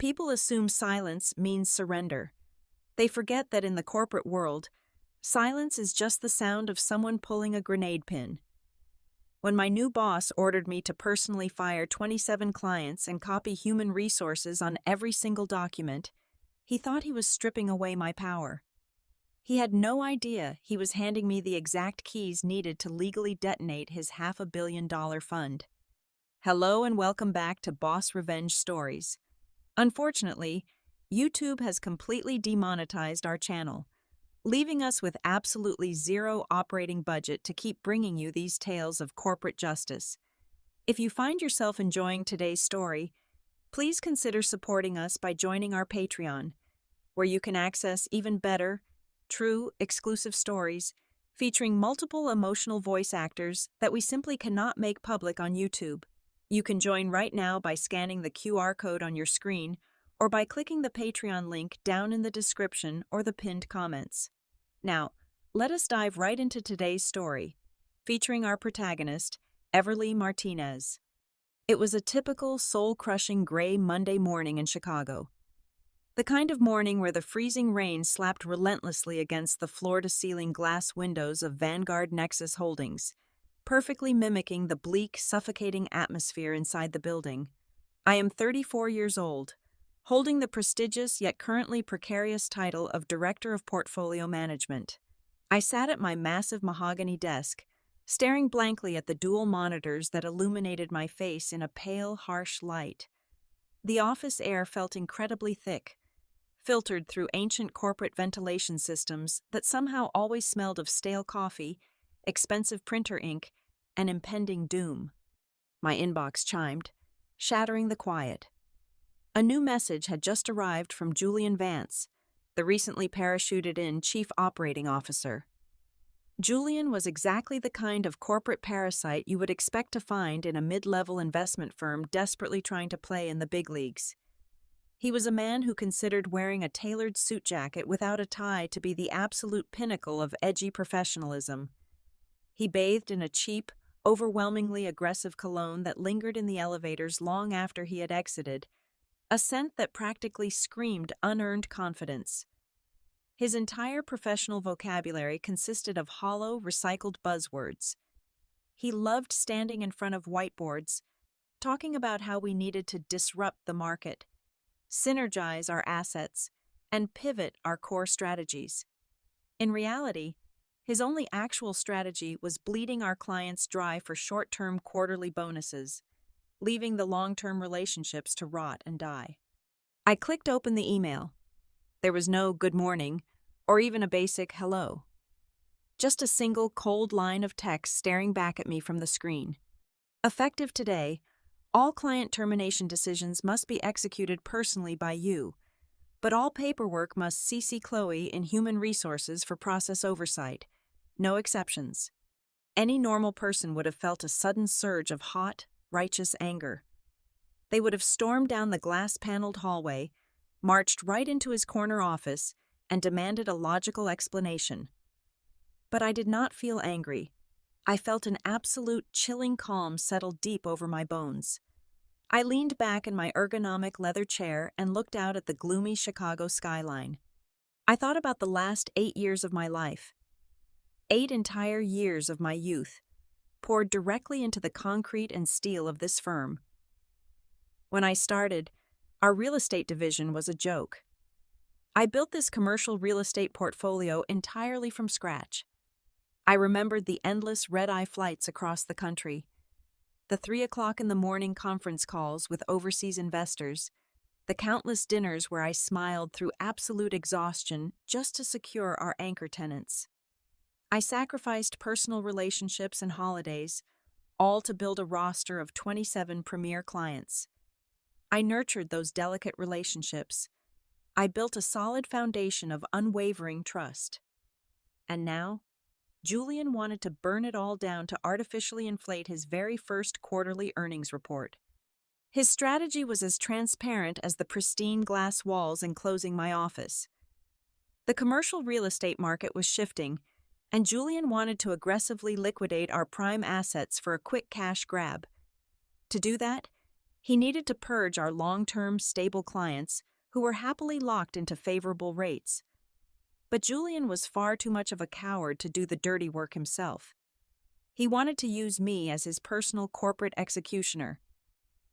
People assume silence means surrender. They forget that in the corporate world, silence is just the sound of someone pulling a grenade pin. When my new boss ordered me to personally fire 27 clients and copy human resources on every single document, he thought he was stripping away my power. He had no idea he was handing me the exact keys needed to legally detonate his $500 million fund. Hello and welcome back to Boss Revenge Stories. Unfortunately, YouTube has completely demonetized our channel, leaving us with absolutely zero operating budget to keep bringing you these tales of corporate justice. If you find yourself enjoying today's story, please consider supporting us by joining our Patreon, where you can access even better, true, exclusive stories featuring multiple emotional voice actors that we simply cannot make public on YouTube. You can join right now by scanning the QR code on your screen or by clicking the Patreon link down in the description or the pinned comments. Now, let us dive right into today's story, featuring our protagonist, Everly Martinez. It was a typical soul-crushing gray Monday morning in Chicago. The kind of morning where the freezing rain slapped relentlessly against the floor-to-ceiling glass windows of Vanguard Nexus Holdings, perfectly mimicking the bleak, suffocating atmosphere inside the building. I am 34 years old, holding the prestigious yet currently precarious title of Director of Portfolio Management. I sat at my massive mahogany desk, staring blankly at the dual monitors that illuminated my face in a pale, harsh light. The office air felt incredibly thick, filtered through ancient corporate ventilation systems that somehow always smelled of stale coffee, expensive printer ink, and impending doom. My inbox chimed, shattering the quiet. A new message had just arrived from Julian Vance, the recently parachuted-in Chief Operating Officer. Julian was exactly the kind of corporate parasite you would expect to find in a mid-level investment firm desperately trying to play in the big leagues. He was a man who considered wearing a tailored suit jacket without a tie to be the absolute pinnacle of edgy professionalism. He bathed in a cheap, overwhelmingly aggressive cologne that lingered in the elevators long after he had exited, a scent that practically screamed unearned confidence. His entire professional vocabulary consisted of hollow, recycled buzzwords. He loved standing in front of whiteboards, talking about how we needed to disrupt the market, synergize our assets, and pivot our core strategies. In reality, his only actual strategy was bleeding our clients dry for short-term quarterly bonuses, leaving the long-term relationships to rot and die. I clicked open the email. There was no good morning, or even a basic hello. Just a single cold line of text staring back at me from the screen. Effective today, all client termination decisions must be executed personally by you, but all paperwork must CC Chloe in Human Resources for process oversight. No exceptions. Any normal person would have felt a sudden surge of hot, righteous anger. They would have stormed down the glass-paneled hallway, marched right into his corner office, and demanded a logical explanation. But I did not feel angry. I felt an absolute chilling calm settle deep over my bones. I leaned back in my ergonomic leather chair and looked out at the gloomy Chicago skyline. I thought about the last 8 years of my life. 8 entire years of my youth, poured directly into the concrete and steel of this firm. When I started, our real estate division was a joke. I built this commercial real estate portfolio entirely from scratch. I remembered the endless red-eye flights across the country, the 3 o'clock in the morning conference calls with overseas investors, the countless dinners where I smiled through absolute exhaustion just to secure our anchor tenants. I sacrificed personal relationships and holidays, all to build a roster of 27 premier clients. I nurtured those delicate relationships. I built a solid foundation of unwavering trust. And now, Julian wanted to burn it all down to artificially inflate his very first quarterly earnings report. His strategy was as transparent as the pristine glass walls enclosing my office. The commercial real estate market was shifting, and Julian wanted to aggressively liquidate our prime assets for a quick cash grab. To do that, He needed to purge our long-term, stable clients who were happily locked into favorable rates. But Julian was far too much of a coward to do the dirty work himself. He wanted to use me as his personal corporate executioner.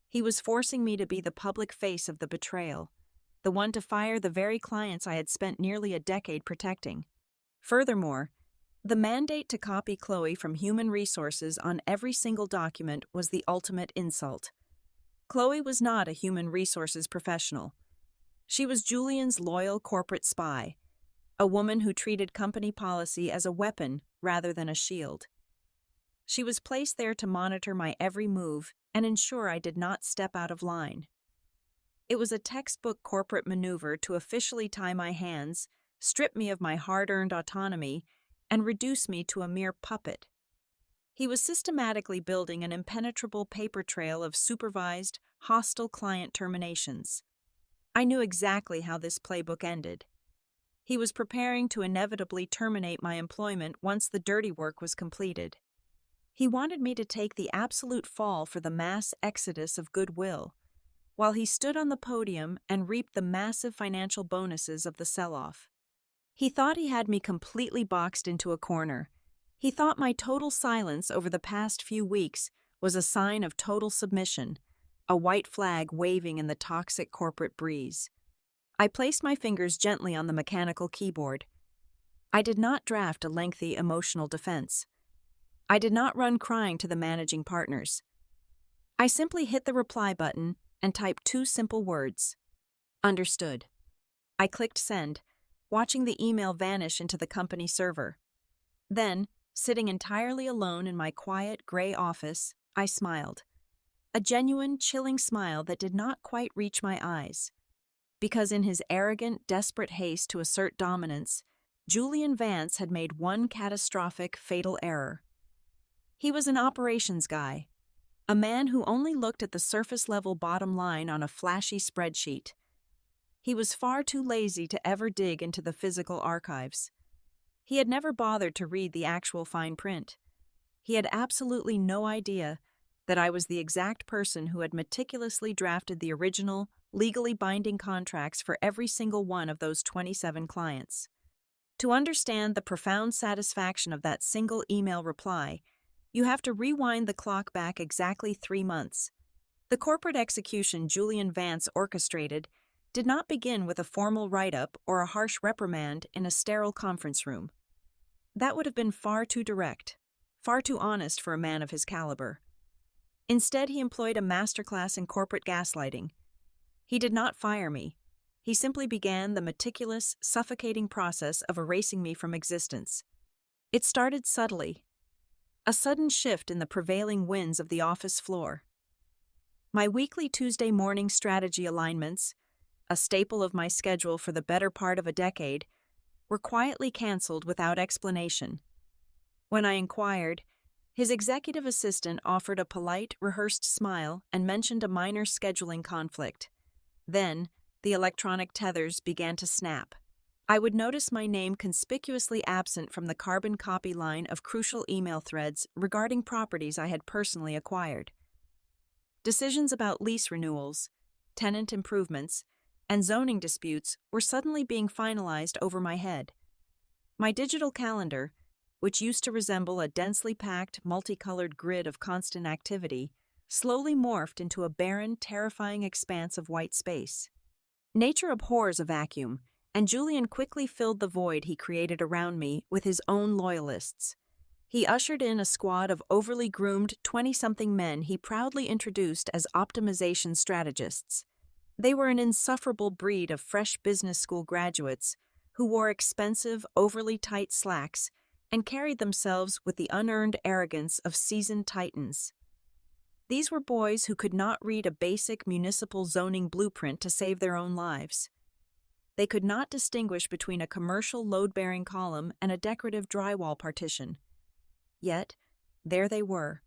He was forcing me to be the public face of the betrayal, the one to fire the very clients I had spent nearly a decade protecting. Furthermore, the mandate to copy Chloe from human resources on every single document was the ultimate insult. Chloe was not a human resources professional. She was Julian's loyal corporate spy, a woman who treated company policy as a weapon rather than a shield. She was placed there to monitor my every move and ensure I did not step out of line. It was a textbook corporate maneuver to officially tie my hands, strip me of my hard-earned autonomy, and reduce me to a mere puppet. He was systematically building an impenetrable paper trail of supervised, hostile client terminations. I knew exactly how this playbook ended. He was preparing to inevitably terminate my employment once the dirty work was completed. He wanted me to take the absolute fall for the mass exodus of goodwill, while he stood on the podium and reaped the massive financial bonuses of the sell-off. He thought he had me completely boxed into a corner. He thought my total silence over the past few weeks was a sign of total submission, a white flag waving in the toxic corporate breeze. I placed my fingers gently on the mechanical keyboard. I did not draft a lengthy emotional defense. I did not run crying to the managing partners. I simply hit the reply button and typed two simple words. Understood. I clicked send, watching the email vanish into the company server. Then, sitting entirely alone in my quiet, gray office, I smiled. A genuine, chilling smile that did not quite reach my eyes. Because in his arrogant, desperate haste to assert dominance, Julian Vance had made one catastrophic, fatal error. He was an operations guy, a man who only looked at the surface-level bottom line on a flashy spreadsheet. He was far too lazy to ever dig into the physical archives. He had never bothered to read the actual fine print. He had absolutely no idea that I was the exact person who had meticulously drafted the original, legally binding contracts for every single one of those 27 clients. To understand the profound satisfaction of that single email reply, you have to rewind the clock back exactly 3 months. The corporate execution Julian Vance orchestrated did not begin with a formal write-up or a harsh reprimand in a sterile conference room. That would have been far too direct, far too honest for a man of his caliber. Instead, he employed a masterclass in corporate gaslighting. He did not fire me. He simply began the meticulous, suffocating process of erasing me from existence. It started subtly. A sudden shift in the prevailing winds of the office floor. My weekly Tuesday morning strategy alignments, a staple of my schedule for the better part of a decade, were quietly canceled without explanation. When I inquired, his executive assistant offered a polite, rehearsed smile and mentioned a minor scheduling conflict. Then, the electronic tethers began to snap. I would notice my name conspicuously absent from the carbon copy line of crucial email threads regarding properties I had personally acquired. Decisions about lease renewals, tenant improvements, and zoning disputes were suddenly being finalized over my head. My digital calendar, which used to resemble a densely packed, multicolored grid of constant activity, slowly morphed into a barren, terrifying expanse of white space. Nature abhors a vacuum, and Julian quickly filled the void he created around me with his own loyalists. He ushered in a squad of overly groomed 20-something men he proudly introduced as optimization strategists. They were an insufferable breed of fresh business school graduates who wore expensive, overly tight slacks and carried themselves with the unearned arrogance of seasoned titans. These were boys who could not read a basic municipal zoning blueprint to save their own lives. They could not distinguish between a commercial load-bearing column and a decorative drywall partition. Yet, there they were,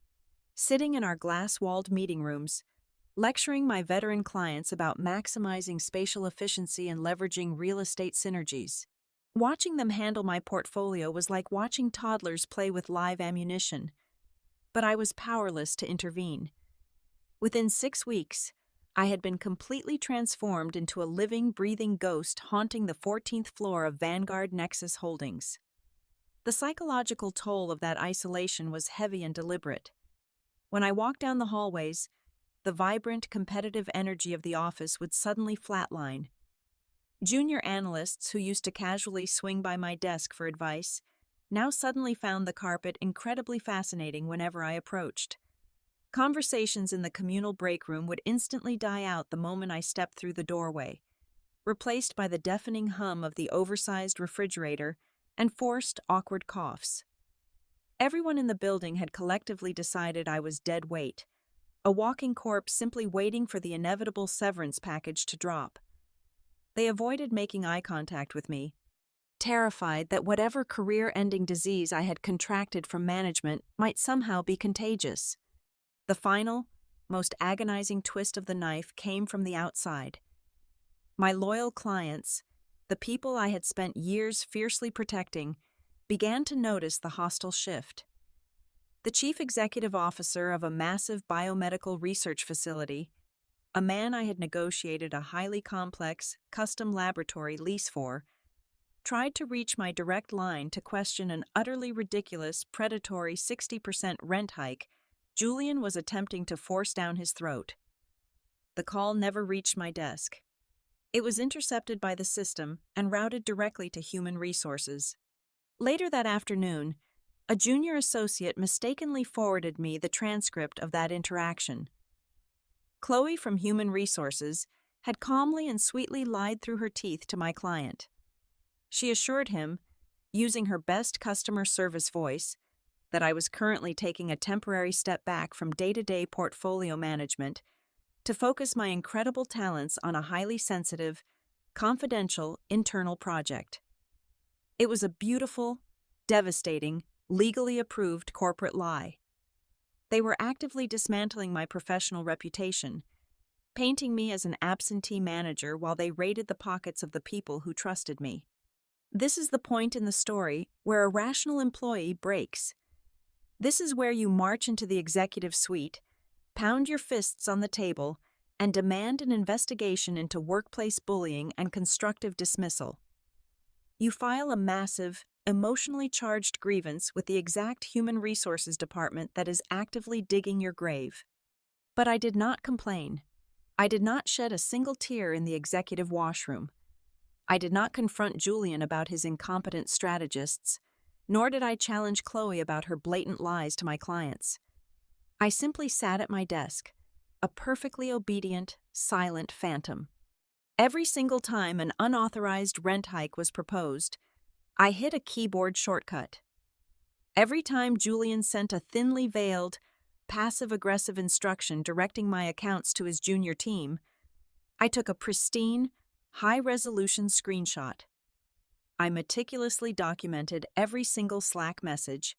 sitting in our glass-walled meeting rooms, lecturing my veteran clients about maximizing spatial efficiency and leveraging real estate synergies. Watching them handle my portfolio was like watching toddlers play with live ammunition. But I was powerless to intervene. Within 6 weeks, I had been completely transformed into a living, breathing ghost haunting the 14th floor of Vanguard Nexus Holdings. The psychological toll of that isolation was heavy and deliberate. When I walked down the hallways, the vibrant, competitive energy of the office would suddenly flatline. Junior analysts who used to casually swing by my desk for advice now suddenly found the carpet incredibly fascinating whenever I approached. Conversations in the communal break room would instantly die out the moment I stepped through the doorway, replaced by the deafening hum of the oversized refrigerator and forced, awkward coughs. Everyone in the building had collectively decided I was dead weight, a walking corpse simply waiting for the inevitable severance package to drop. They avoided making eye contact with me, terrified that whatever career-ending disease I had contracted from management might somehow be contagious. The final, most agonizing twist of the knife came from the outside. My loyal clients, the people I had spent years fiercely protecting, began to notice the hostile shift. The chief executive officer of a massive biomedical research facility, a man I had negotiated a highly complex, custom laboratory lease for, tried to reach my direct line to question an utterly ridiculous, predatory 60% rent hike Julian was attempting to force down his throat. The call never reached my desk. It was intercepted by the system and routed directly to human resources. Later that afternoon, a junior associate mistakenly forwarded me the transcript of that interaction. Chloe from Human Resources had calmly and sweetly lied through her teeth to my client. She assured him, using her best customer service voice, that I was currently taking a temporary step back from day-to-day portfolio management to focus my incredible talents on a highly sensitive, confidential internal project. It was a beautiful, devastating, legally approved corporate lie. They were actively dismantling my professional reputation, painting me as an absentee manager while they raided the pockets of the people who trusted me. This is the point in the story where a rational employee breaks. This is where you march into the executive suite, pound your fists on the table, and demand an investigation into workplace bullying and constructive dismissal. You file a massive, emotionally charged grievance with the exact human resources department that is actively digging your grave. But I did not complain. I did not shed a single tear in the executive washroom. I did not confront Julian about his incompetent strategists, nor did I challenge Chloe about her blatant lies to my clients. I simply sat at my desk, a perfectly obedient, silent phantom. Every single time an unauthorized rent hike was proposed, I hit a keyboard shortcut. Every time Julian sent a thinly veiled, passive-aggressive instruction directing my accounts to his junior team, I took a pristine, high-resolution screenshot. I meticulously documented every single Slack message,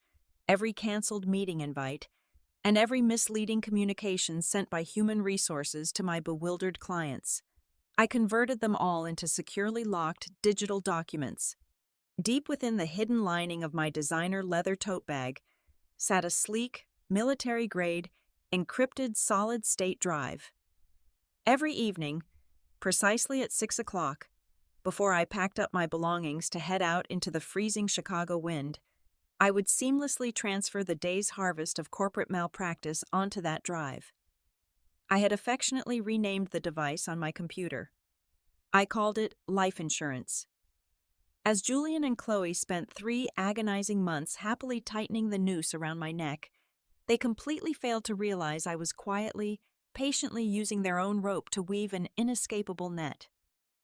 every canceled meeting invite, and every misleading communication sent by human resources to my bewildered clients. I converted them all into securely locked digital documents. Deep within the hidden lining of my designer leather tote bag sat a sleek, military-grade, encrypted solid-state drive. Every evening, precisely at 6 o'clock, before I packed up my belongings to head out into the freezing Chicago wind, I would seamlessly transfer the day's harvest of corporate malpractice onto that drive. I had affectionately renamed the device on my computer. I called it life insurance. As Julian and Chloe spent 3 agonizing months happily tightening the noose around my neck, they completely failed to realize I was quietly, patiently using their own rope to weave an inescapable net.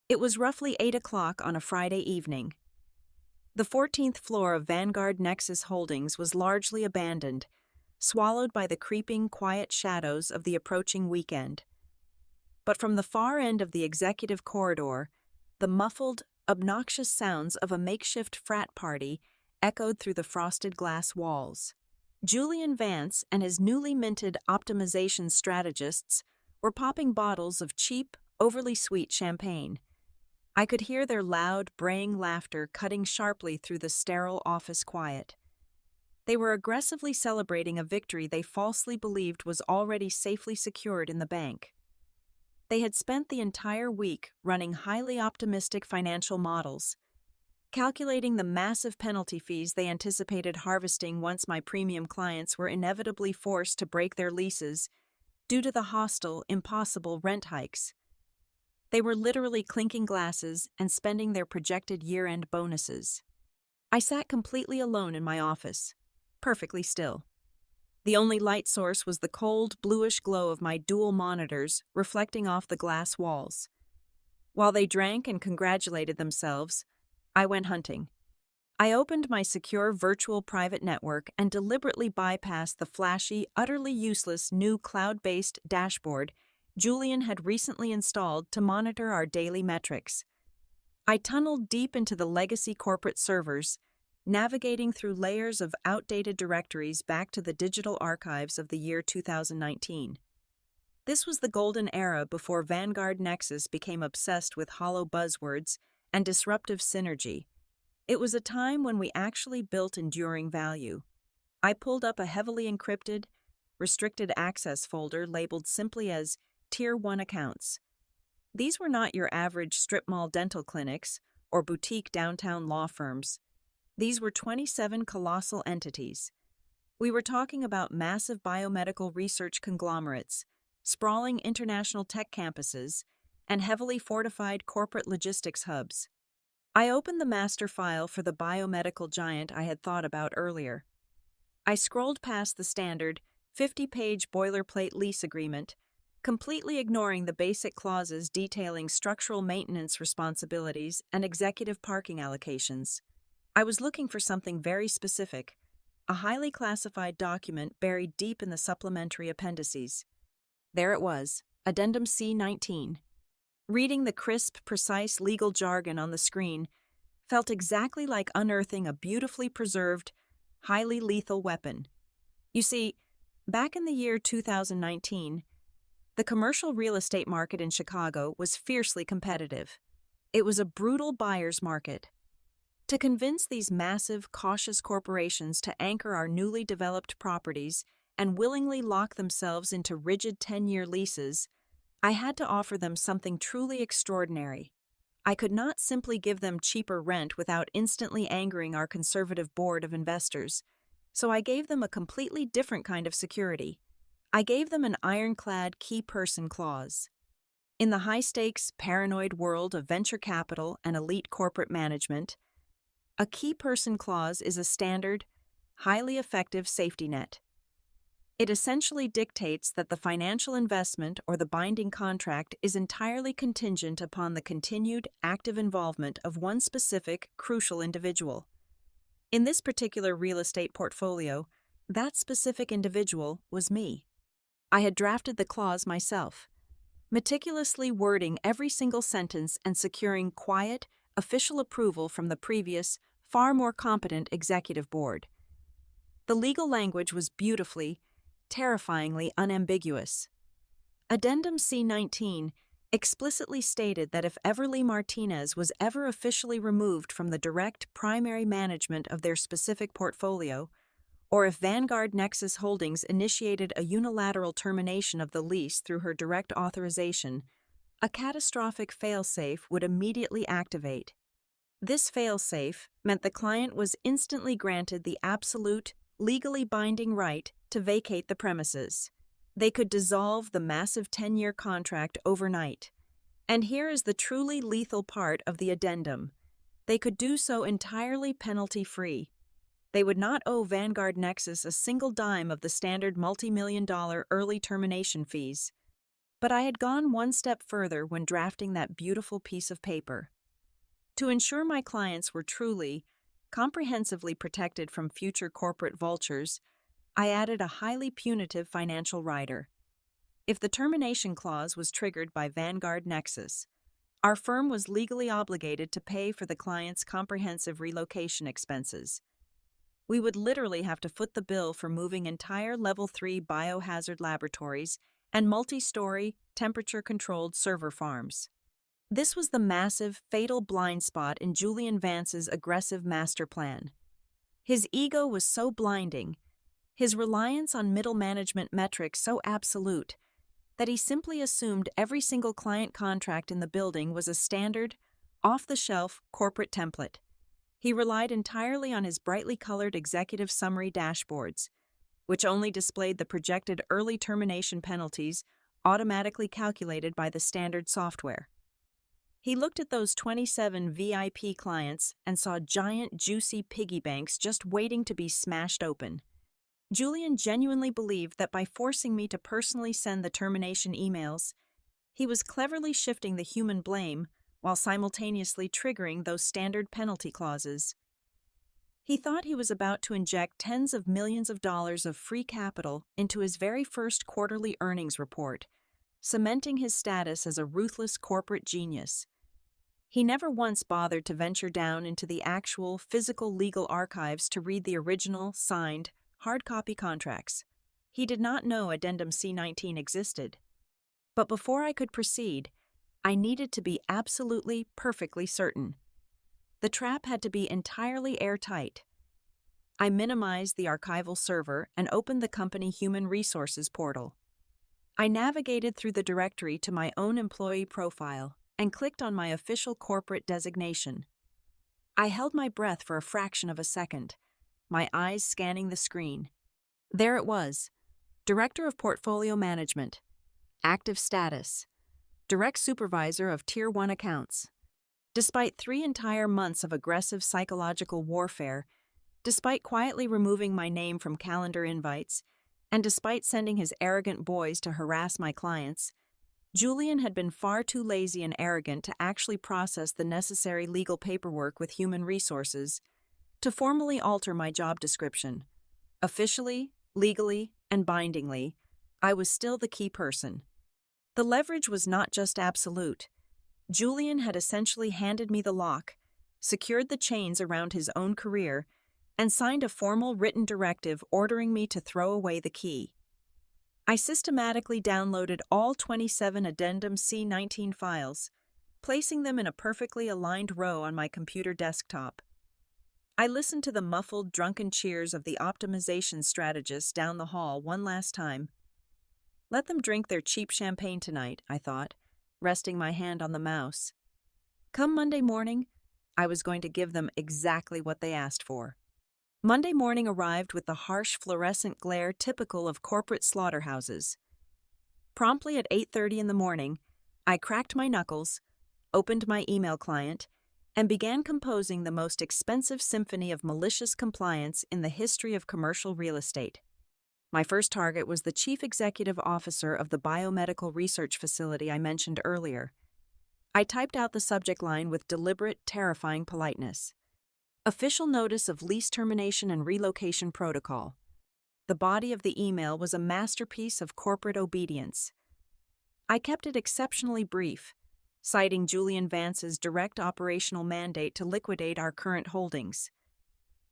It was roughly 8 o'clock on a Friday evening. The 14th floor of Vanguard Nexus Holdings was largely abandoned, swallowed by the creeping, quiet shadows of the approaching weekend. But from the far end of the executive corridor, the muffled, obnoxious sounds of a makeshift frat party echoed through the frosted glass walls. Julian Vance and his newly minted optimization strategists were popping bottles of cheap, overly sweet champagne. I could hear their loud, braying laughter cutting sharply through the sterile office quiet. They were aggressively celebrating a victory they falsely believed was already safely secured in the bank. They had spent the entire week running highly optimistic financial models, calculating the massive penalty fees they anticipated harvesting once my premium clients were inevitably forced to break their leases due to the hostile, impossible rent hikes. They were literally clinking glasses and spending their projected year-end bonuses. I sat completely alone in my office, perfectly still. The only light source was the cold, bluish glow of my dual monitors reflecting off the glass walls. While they drank and congratulated themselves, I went hunting. I opened my secure virtual private network and deliberately bypassed the flashy, utterly useless new cloud-based dashboard Julian had recently installed to monitor our daily metrics. I tunneled deep into the legacy corporate servers, navigating through layers of outdated directories back to the digital archives of the year 2019. This was the golden era before Vanguard Nexus became obsessed with hollow buzzwords and disruptive synergy. It was a time when we actually built enduring value. I pulled up a heavily encrypted, restricted access folder labeled simply as Tier 1 accounts. These were not your average strip mall dental clinics or boutique downtown law firms. These were 27 colossal entities. We were talking about massive biomedical research conglomerates, sprawling international tech campuses, and heavily fortified corporate logistics hubs. I opened the master file for the biomedical giant I had thought about earlier. I scrolled past the standard 50-page boilerplate lease agreement, completely ignoring the basic clauses detailing structural maintenance responsibilities and executive parking allocations. I was looking for something very specific, a highly classified document buried deep in the supplementary appendices. There it was, Addendum C-19. Reading the crisp, precise legal jargon on the screen felt exactly like unearthing a beautifully preserved, highly lethal weapon. You see, back in the year 2019, the commercial real estate market in Chicago was fiercely competitive. It was a brutal buyer's market. To convince these massive, cautious corporations to anchor our newly developed properties and willingly lock themselves into rigid 10-year leases, I had to offer them something truly extraordinary. I could not simply give them cheaper rent without instantly angering our conservative board of investors, so I gave them a completely different kind of security. I gave them an ironclad key person clause. In the high-stakes, paranoid world of venture capital and elite corporate management, a key person clause is a standard, highly effective safety net. It essentially dictates that the financial investment or the binding contract is entirely contingent upon the continued, active involvement of one specific, crucial individual. In this particular real estate portfolio, that specific individual was me. I had drafted the clause myself, meticulously wording every single sentence and securing quiet, official approval from the previous, far more competent executive board. The legal language was beautifully, terrifyingly unambiguous. Addendum C-19 explicitly stated that if Everly Martinez was ever officially removed from the direct primary management of their specific portfolio, or if Vanguard Nexus Holdings initiated a unilateral termination of the lease through her direct authorization, a catastrophic failsafe would immediately activate. This failsafe meant the client was instantly granted the absolute, legally binding right to vacate the premises. They could dissolve the massive 10-year contract overnight. And here is the truly lethal part of the addendum. They could do so entirely penalty-free. They would not owe Vanguard Nexus a single dime of the standard multi-million-dollar early termination fees. But I had gone one step further when drafting that beautiful piece of paper. To ensure my clients were truly, comprehensively protected from future corporate vultures, I added a highly punitive financial rider. If the termination clause was triggered by Vanguard Nexus, our firm was legally obligated to pay for the client's comprehensive relocation expenses. We would literally have to foot the bill for moving entire Level 3 biohazard laboratories and multi-story, temperature-controlled server farms. This was the massive, fatal blind spot in Julian Vance's aggressive master plan. His ego was so blinding, his reliance on middle management metrics so absolute, that he simply assumed every single client contract in the building was a standard, off-the-shelf corporate template. He relied entirely on his brightly colored executive summary dashboards, which only displayed the projected early termination penalties automatically calculated by the standard software. He looked at those 27 VIP clients and saw giant, juicy piggy banks just waiting to be smashed open. Julian genuinely believed that by forcing me to personally send the termination emails, he was cleverly shifting the human blame while simultaneously triggering those standard penalty clauses. He thought he was about to inject tens of millions of dollars of free capital into his very first quarterly earnings report, cementing his status as a ruthless corporate genius. He never once bothered to venture down into the actual physical legal archives to read the original, signed, hard copy contracts. He did not know Addendum C-19 existed. But before I could proceed, I needed to be absolutely, perfectly certain. The trap had to be entirely airtight. I minimized the archival server and opened the company human resources portal. I navigated through the directory to my own employee profile and clicked on my official corporate designation. I held my breath for a fraction of a second, my eyes scanning the screen. There it was, Director of Portfolio Management, active status, direct supervisor of Tier 1 accounts. Despite 3 entire months of aggressive psychological warfare, despite quietly removing my name from calendar invites, and despite sending his arrogant boys to harass my clients, Julian had been far too lazy and arrogant to actually process the necessary legal paperwork with human resources to formally alter my job description. Officially, legally, and bindingly, I was still the key person. The leverage was not just absolute. Julian had essentially handed me the lock, secured the chains around his own career, and signed a formal written directive ordering me to throw away the key. I systematically downloaded all 27 Addendum C-19 files, placing them in a perfectly aligned row on my computer desktop. I listened to the muffled, drunken cheers of the optimization strategists down the hall one last time. Let them drink their cheap champagne tonight, I thought, resting my hand on the mouse. Come Monday morning, I was going to give them exactly what they asked for. Monday morning arrived with the harsh fluorescent glare typical of corporate slaughterhouses. Promptly at 8:30 in the morning, I cracked my knuckles, opened my email client, and began composing the most expensive symphony of malicious compliance in the history of commercial real estate. My first target was the chief executive officer of the biomedical research facility I mentioned earlier. I typed out the subject line with deliberate, terrifying politeness. Official notice of lease termination and relocation protocol. The body of the email was a masterpiece of corporate obedience. I kept it exceptionally brief, citing Julian Vance's direct operational mandate to liquidate our current holdings.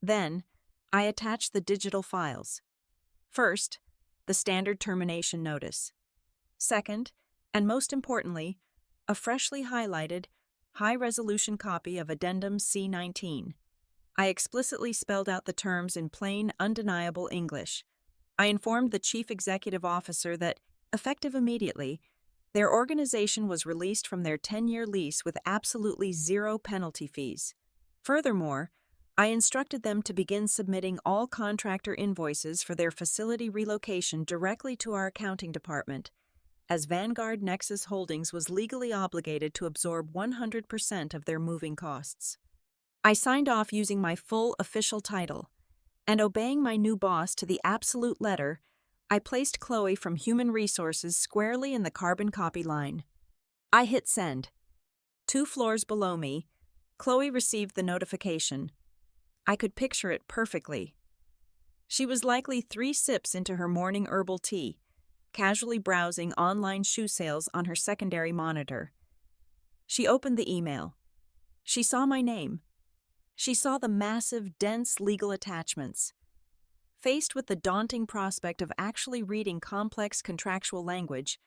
Then, I attached the digital files. First, the standard termination notice. Second, and most importantly, a freshly highlighted, high-resolution copy of Addendum C-19. I explicitly spelled out the terms in plain, undeniable English. I informed the chief executive officer that, effective immediately, their organization was released from their 10-year lease with absolutely zero penalty fees. Furthermore, I instructed them to begin submitting all contractor invoices for their facility relocation directly to our accounting department, as Vanguard Nexus Holdings was legally obligated to absorb 100% of their moving costs. I signed off using my full official title, and obeying my new boss to the absolute letter, I placed Chloe from Human Resources squarely in the carbon copy line. I hit send. 2 floors below me, Chloe received the notification. I could picture it perfectly. She was likely 3 sips into her morning herbal tea, casually browsing online shoe sales on her secondary monitor. She opened the email. She saw my name. She saw the massive, dense legal attachments. Faced with the daunting prospect of actually reading complex contractual language,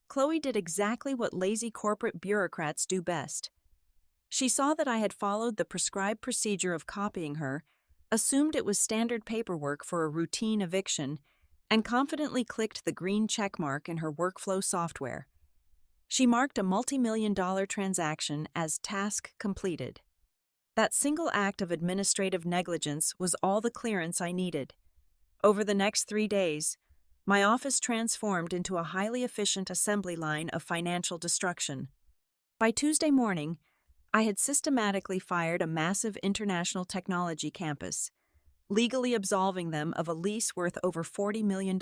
Chloe did exactly what lazy corporate bureaucrats do best. She saw that I had followed the prescribed procedure of copying her, assumed it was standard paperwork for a routine eviction, and confidently clicked the green check mark in her workflow software. She marked a multi-million-dollar transaction as task completed. That single act of administrative negligence was all the clearance I needed. Over the next 3 days, my office transformed into a highly efficient assembly line of financial destruction. By Tuesday morning, I had systematically fired a massive international technology campus, legally absolving them of a lease worth over $40 million.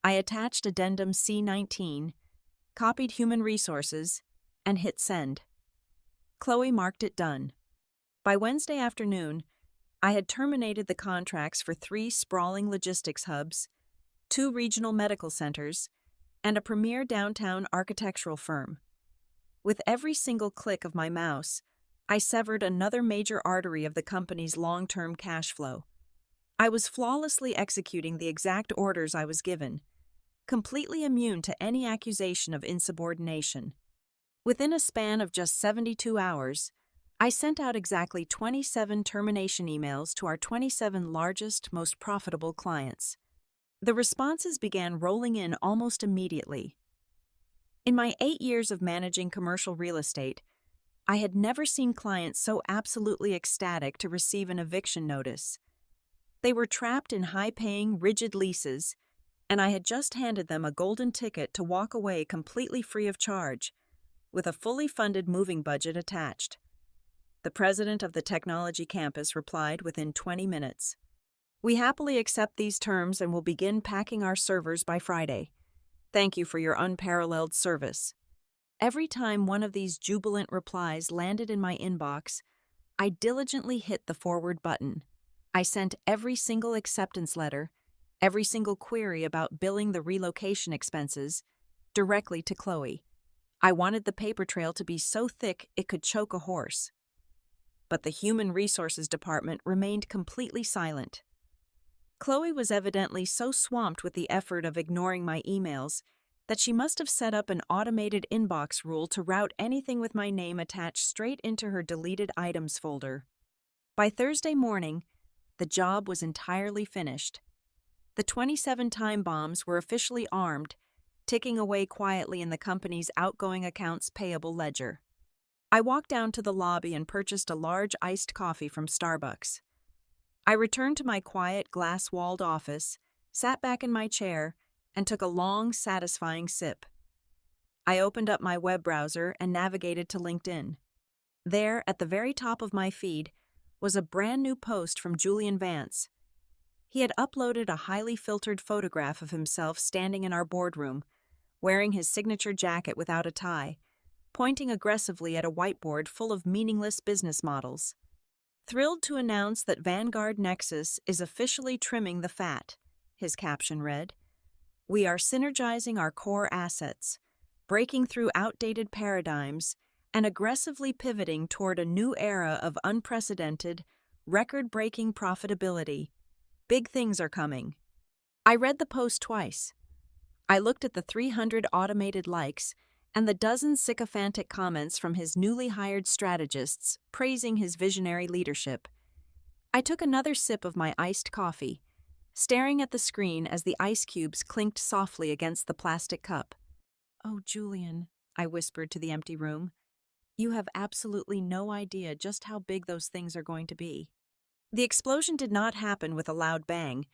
I attached Addendum C-19, copied Human Resources, and hit send. Chloe marked it done. By Wednesday afternoon, I had terminated the contracts for 3 sprawling logistics hubs, 2 regional medical centers, and a premier downtown architectural firm. With every single click of my mouse, I severed another major artery of the company's long-term cash flow. I was flawlessly executing the exact orders I was given, completely immune to any accusation of insubordination. Within a span of just 72 hours, I sent out exactly 27 termination emails to our 27 largest, most profitable clients. The responses began rolling in almost immediately. In my 8 years of managing commercial real estate, I had never seen clients so absolutely ecstatic to receive an eviction notice. They were trapped in high-paying, rigid leases, and I had just handed them a golden ticket to walk away completely free of charge, with a fully funded moving budget attached. The president of the technology campus replied within 20 minutes. "We happily accept these terms and will begin packing our servers by Friday. Thank you for your unparalleled service." Every time one of these jubilant replies landed in my inbox, I diligently hit the forward button. I sent every single acceptance letter, every single query about billing the relocation expenses, directly to Chloe. I wanted the paper trail to be so thick it could choke a horse. But the Human Resources Department remained completely silent. Chloe was evidently so swamped with the effort of ignoring my emails that she must have set up an automated inbox rule to route anything with my name attached straight into her deleted items folder. By Thursday morning, the job was entirely finished. The 27 time bombs were officially armed, ticking away quietly in the company's outgoing accounts payable ledger. I walked down to the lobby and purchased a large iced coffee from Starbucks. I returned to my quiet, glass-walled office, sat back in my chair, and took a long, satisfying sip. I opened up my web browser and navigated to LinkedIn. There, at the very top of my feed, was a brand new post from Julian Vance. He had uploaded a highly filtered photograph of himself standing in our boardroom, wearing his signature jacket without a tie, pointing aggressively at a whiteboard full of meaningless business models. "Thrilled to announce that Vanguard Nexus is officially trimming the fat," his caption read. "We are synergizing our core assets, breaking through outdated paradigms, and aggressively pivoting toward a new era of unprecedented, record-breaking profitability. Big things are coming." I read the post twice. I looked at the 300 automated likes and the dozen sycophantic comments from his newly hired strategists praising his visionary leadership. I took another sip of my iced coffee, staring at the screen as the ice cubes clinked softly against the plastic cup. "Oh, Julian," I whispered to the empty room, "you have absolutely no idea just how big those things are going to be." The explosion did not happen with a loud bang,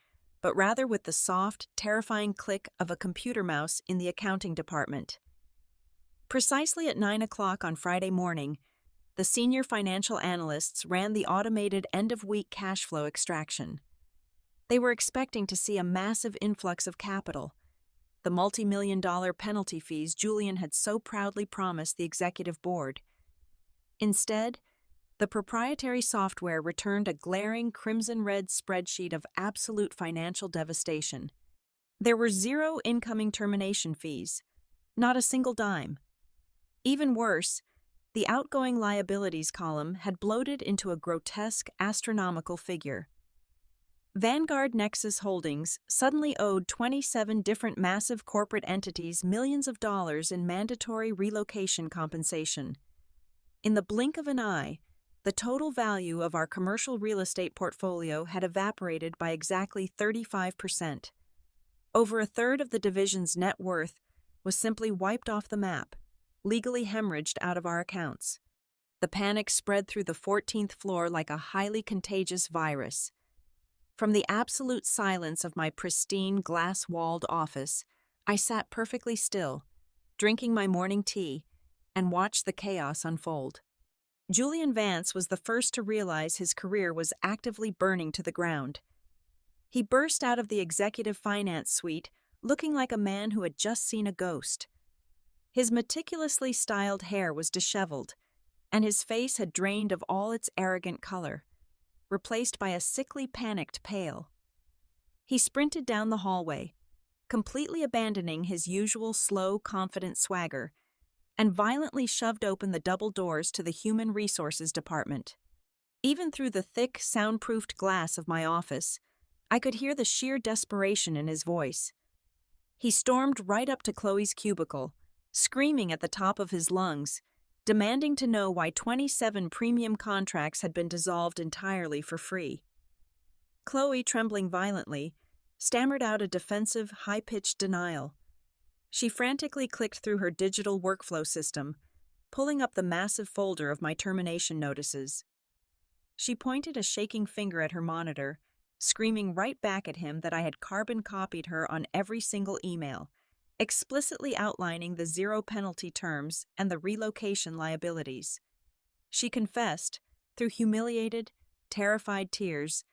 but rather with the soft, terrifying click of a computer mouse in the accounting department. Precisely at 9 o'clock on Friday morning, the senior financial analysts ran the automated end-of-week cash flow extraction. They were expecting to see a massive influx of capital, the multi-million-dollar penalty fees Julian had so proudly promised the executive board. Instead, the proprietary software returned a glaring crimson-red spreadsheet of absolute financial devastation. There were 0 incoming termination fees, not a single dime. Even worse, the outgoing liabilities column had bloated into a grotesque, astronomical figure. Vanguard Nexus Holdings suddenly owed 27 different massive corporate entities millions of dollars in mandatory relocation compensation. In the blink of an eye, the total value of our commercial real estate portfolio had evaporated by exactly 35%. Over a third of the division's net worth was simply wiped off the map, legally hemorrhaged out of our accounts. The panic spread through the 14th floor like a highly contagious virus. From the absolute silence of my pristine, glass-walled office, I sat perfectly still, drinking my morning tea, and watched the chaos unfold. Julian Vance was the first to realize his career was actively burning to the ground. He burst out of the executive finance suite looking like a man who had just seen a ghost. His meticulously styled hair was disheveled, and his face had drained of all its arrogant color, replaced by a sickly, panicked pale. He sprinted down the hallway, completely abandoning his usual slow, confident swagger, and violently shoved open the double doors to the Human Resources Department. Even through the thick, soundproofed glass of my office, I could hear the sheer desperation in his voice. He stormed right up to Chloe's cubicle, screaming at the top of his lungs, demanding to know why 27 premium contracts had been dissolved entirely for free. Chloe, trembling violently, stammered out a defensive, high-pitched denial. She frantically clicked through her digital workflow system, pulling up the massive folder of my termination notices. She pointed a shaking finger at her monitor, screaming right back at him that I had carbon copied her on every single email, explicitly outlining the zero penalty terms and the relocation liabilities. She confessed, through humiliated, terrified tears,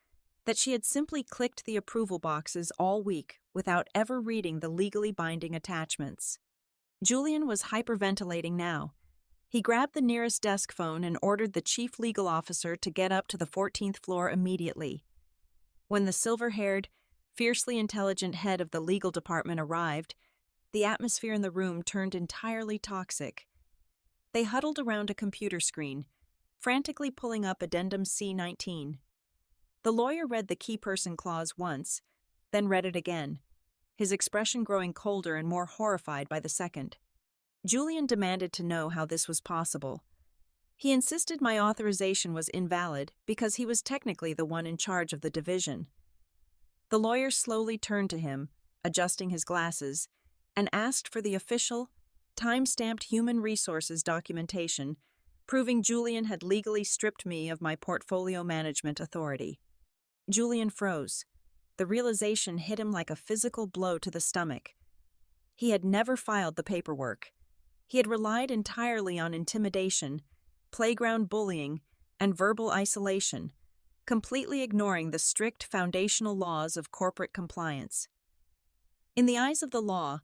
that she had simply clicked the approval boxes all week without ever reading the legally binding attachments. Julian was hyperventilating now. He grabbed the nearest desk phone and ordered the chief legal officer to get up to the 14th floor immediately. When the silver-haired, fiercely intelligent head of the legal department arrived, the atmosphere in the room turned entirely toxic. They huddled around a computer screen, frantically pulling up Addendum C-19. The lawyer read the key person clause once, then read it again, his expression growing colder and more horrified by the second. Julian demanded to know how this was possible. He insisted my authorization was invalid because he was technically the one in charge of the division. The lawyer slowly turned to him, adjusting his glasses, and asked for the official, time-stamped human resources documentation proving Julian had legally stripped me of my portfolio management authority. Julian froze. The realization hit him like a physical blow to the stomach. He had never filed the paperwork. He had relied entirely on intimidation, playground bullying, and verbal isolation, completely ignoring the strict foundational laws of corporate compliance. In the eyes of the law,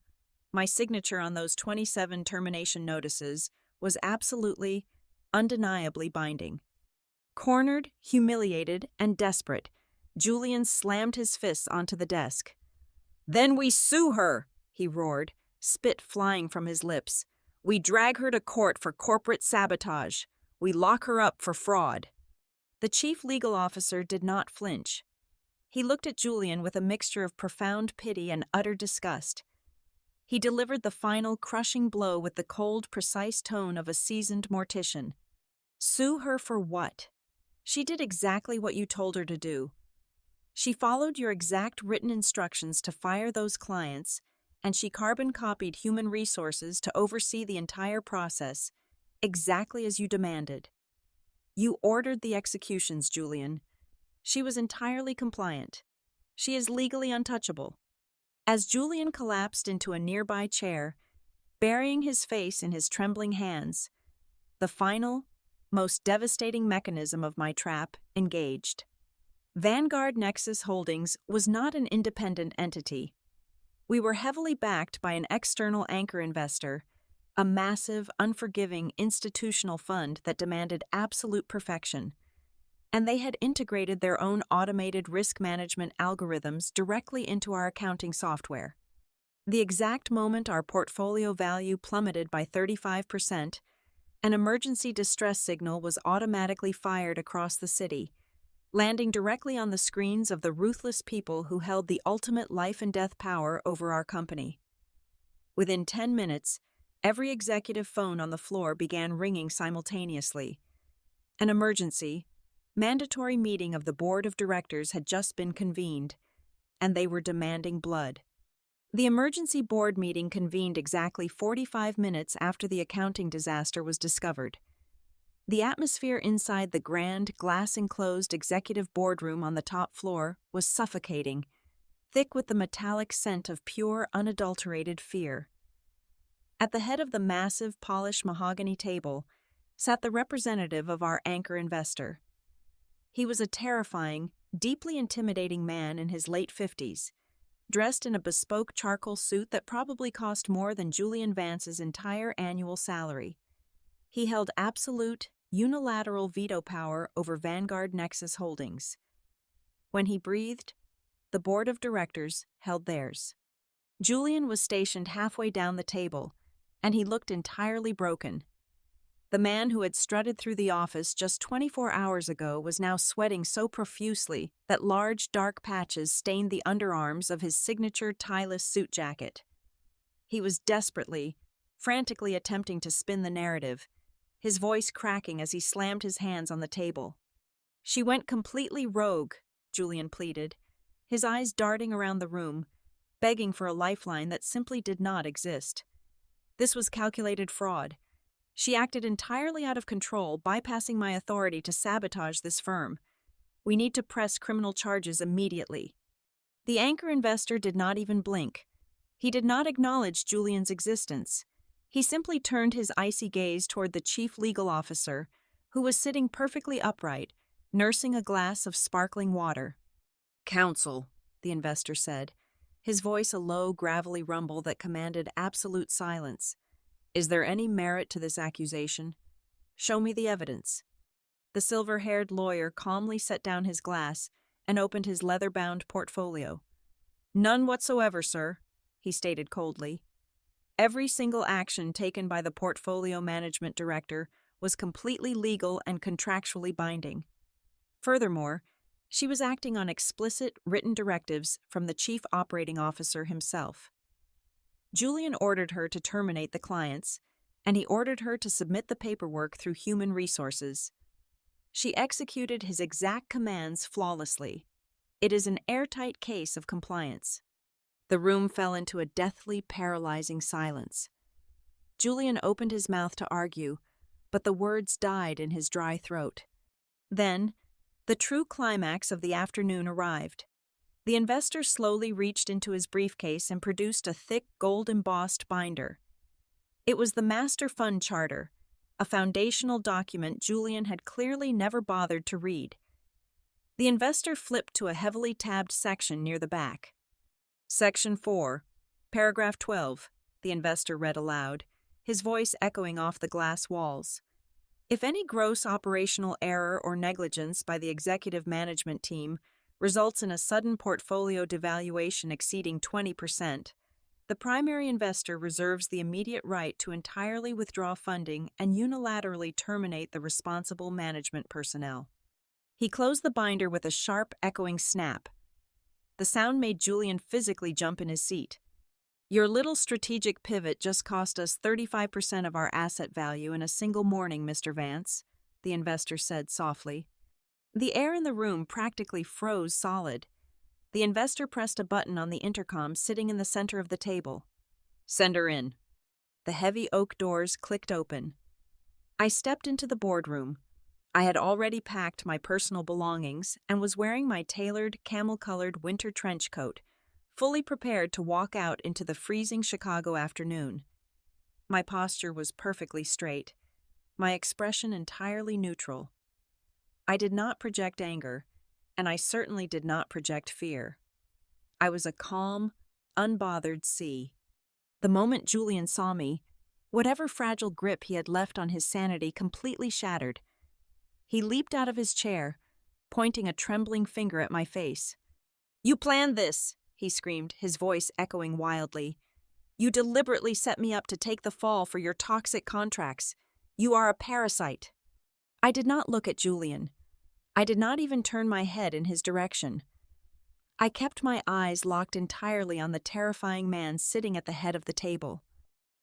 my signature on those 27 termination notices was absolutely, undeniably binding. Cornered, humiliated, and desperate, Julian slammed his fists onto the desk. "Then we sue her," he roared, spit flying from his lips. "We drag her to court for corporate sabotage. We lock her up for fraud." The chief legal officer did not flinch. He looked at Julian with a mixture of profound pity and utter disgust. He delivered the final crushing blow with the cold, precise tone of a seasoned mortician. "Sue her for what? She did exactly what you told her to do. She followed your exact written instructions to fire those clients, and she carbon-copied human resources to oversee the entire process, exactly as you demanded. You ordered the executions, Julian. She was entirely compliant. She is legally untouchable." As Julian collapsed into a nearby chair, burying his face in his trembling hands, the final, most devastating mechanism of my trap engaged. Vanguard Nexus Holdings was not an independent entity. We were heavily backed by an external anchor investor, a massive, unforgiving institutional fund that demanded absolute perfection, and they had integrated their own automated risk management algorithms directly into our accounting software. The exact moment our portfolio value plummeted by 35%, an emergency distress signal was automatically fired across the city, landing directly on the screens of the ruthless people who held the ultimate life and death power over our company. Within 10 minutes, every executive phone on the floor began ringing simultaneously. An emergency, mandatory meeting of the board of directors had just been convened, and they were demanding blood. The emergency board meeting convened exactly 45 minutes after the accounting disaster was discovered. The atmosphere inside the grand, glass-enclosed executive boardroom on the top floor was suffocating, thick with the metallic scent of pure, unadulterated fear. At the head of the massive, polished mahogany table sat the representative of our anchor investor. He was a terrifying, deeply intimidating man in his late 50s, dressed in a bespoke charcoal suit that probably cost more than Julian Vance's entire annual salary. He held absolute, unilateral veto power over Vanguard Nexus Holdings. When he breathed, the board of directors held theirs. Julian was stationed halfway down the table, and he looked entirely broken. The man who had strutted through the office just 24 hours ago was now sweating so profusely that large, dark patches stained the underarms of his signature tieless suit jacket. He was desperately, frantically attempting to spin the narrative, his voice cracking as he slammed his hands on the table. "She went completely rogue," Julian pleaded, his eyes darting around the room, begging for a lifeline that simply did not exist. This was calculated fraud. She acted entirely out of control, bypassing my authority to sabotage this firm. We need to press criminal charges immediately. The anchor investor did not even blink. He did not acknowledge Julian's existence. He simply turned his icy gaze toward the chief legal officer, who was sitting perfectly upright, nursing a glass of sparkling water. "Counsel," the investor said, his voice a low, gravelly rumble that commanded absolute silence. "Is there any merit to this accusation? Show me the evidence." The silver-haired lawyer calmly set down his glass and opened his leather-bound portfolio. "None whatsoever, sir," he stated coldly. Every single action taken by the portfolio management director was completely legal and contractually binding. Furthermore, she was acting on explicit, written directives from the chief operating officer himself. Julian ordered her to terminate the clients, and he ordered her to submit the paperwork through human resources. She executed his exact commands flawlessly. It is an airtight case of compliance. The room fell into a deathly, paralyzing silence. Julian opened his mouth to argue, but the words died in his dry throat. Then, the true climax of the afternoon arrived. The investor slowly reached into his briefcase and produced a thick, gold-embossed binder. It was the Master Fund Charter, a foundational document Julian had clearly never bothered to read. The investor flipped to a heavily tabbed section near the back. "Section 4, Paragraph 12, the investor read aloud, his voice echoing off the glass walls. "If any gross operational error or negligence by the executive management team results in a sudden portfolio devaluation exceeding 20%, the primary investor reserves the immediate right to entirely withdraw funding and unilaterally terminate the responsible management personnel." He closed the binder with a sharp, echoing snap. The sound made Julian physically jump in his seat. "Your little strategic pivot just cost us 35% of our asset value in a single morning, Mr. Vance," the investor said softly. The air in the room practically froze solid. The investor pressed a button on the intercom sitting in the center of the table. "Send her in." The heavy oak doors clicked open. I stepped into the boardroom. I had already packed my personal belongings and was wearing my tailored, camel-colored winter trench coat, fully prepared to walk out into the freezing Chicago afternoon. My posture was perfectly straight, my expression entirely neutral. I did not project anger, and I certainly did not project fear. I was a calm, unbothered sea. The moment Julian saw me, whatever fragile grip he had left on his sanity completely shattered. He leaped out of his chair, pointing a trembling finger at my face. "You planned this," he screamed, his voice echoing wildly. "You deliberately set me up to take the fall for your toxic contracts. You are a parasite." I did not look at Julian. I did not even turn my head in his direction. I kept my eyes locked entirely on the terrifying man sitting at the head of the table.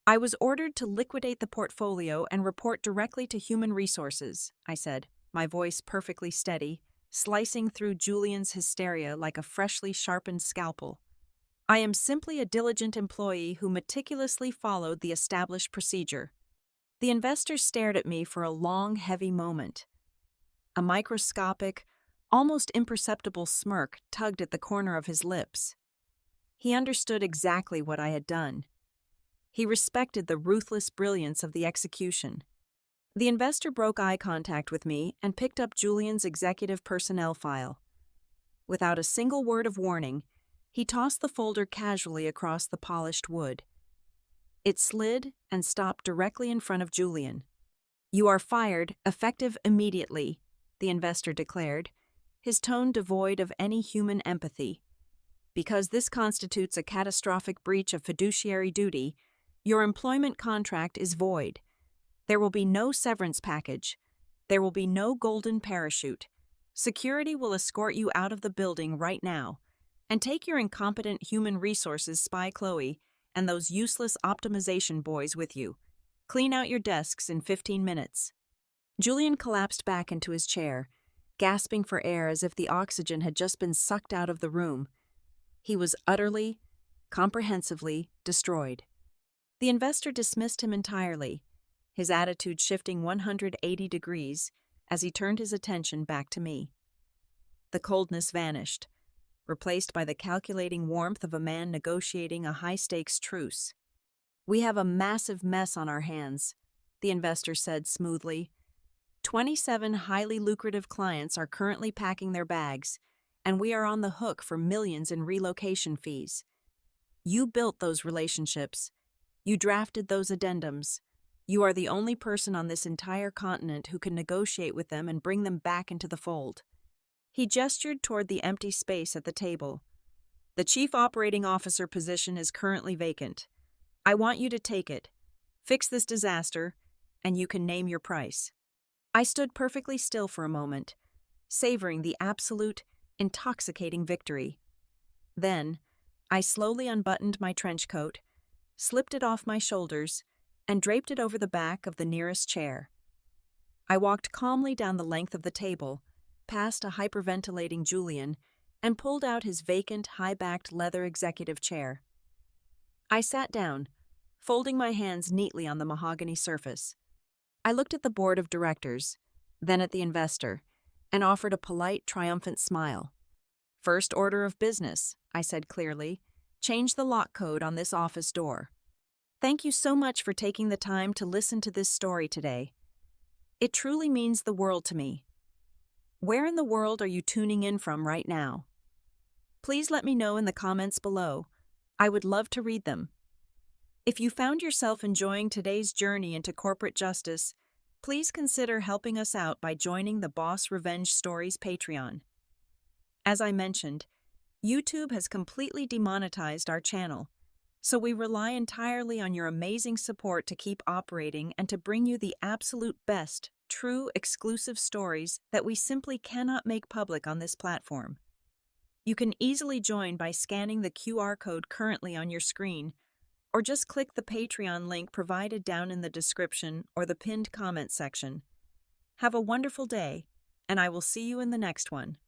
"I was ordered to liquidate the portfolio and report directly to human resources," I said, my voice perfectly steady, slicing through Julian's hysteria like a freshly sharpened scalpel. I am simply a diligent employee who meticulously followed the established procedure. The investor stared at me for a long, heavy moment. A microscopic, almost imperceptible smirk tugged at the corner of his lips. He understood exactly what I had done. He respected the ruthless brilliance of the execution. The investor broke eye contact with me and picked up Julian's executive personnel file. Without a single word of warning, he tossed the folder casually across the polished wood. It slid and stopped directly in front of Julian. "You are fired, effective immediately," the investor declared, his tone devoid of any human empathy. "Because this constitutes a catastrophic breach of fiduciary duty, your employment contract is void. There will be no severance package. There will be no golden parachute. Security will escort you out of the building right now. And take your incompetent human resources spy Chloe and those useless optimization boys with you. Clean out your desks in 15 minutes." Julian collapsed back into his chair, gasping for air as if the oxygen had just been sucked out of the room. He was utterly, comprehensively destroyed. The investor dismissed him entirely, his attitude shifting 180 degrees as he turned his attention back to me. The coldness vanished, replaced by the calculating warmth of a man negotiating a high-stakes truce. "We have a massive mess on our hands," the investor said smoothly. 27 highly lucrative clients are currently packing their bags, and we are on the hook for millions in relocation fees. You built those relationships. You drafted those addendums. You are the only person on this entire continent who can negotiate with them and bring them back into the fold. He gestured toward the empty space at the table. "The chief operating officer position is currently vacant. I want you to take it, fix this disaster, and you can name your price." I stood perfectly still for a moment, savoring the absolute, intoxicating victory. Then, I slowly unbuttoned my trench coat, slipped it off my shoulders, and draped it over the back of the nearest chair. I walked calmly down the length of the table, past a hyperventilating Julian, and pulled out his vacant, high-backed leather executive chair. I sat down, folding my hands neatly on the mahogany surface. I looked at the board of directors, then at the investor, and offered a polite, triumphant smile. "First order of business," I said clearly, "change the lock code on this office door." Thank you so much for taking the time to listen to this story today. It truly means the world to me. Where in the world are you tuning in from right now? Please let me know in the comments below. I would love to read them. If you found yourself enjoying today's journey into corporate justice, please consider helping us out by joining the Boss Revenge Stories Patreon. As I mentioned, YouTube has completely demonetized our channel, so we rely entirely on your amazing support to keep operating and to bring you the absolute best, true, exclusive stories that we simply cannot make public on this platform. You can easily join by scanning the QR code currently on your screen, or just click the Patreon link provided down in the description or the pinned comment section. Have a wonderful day, and I will see you in the next one.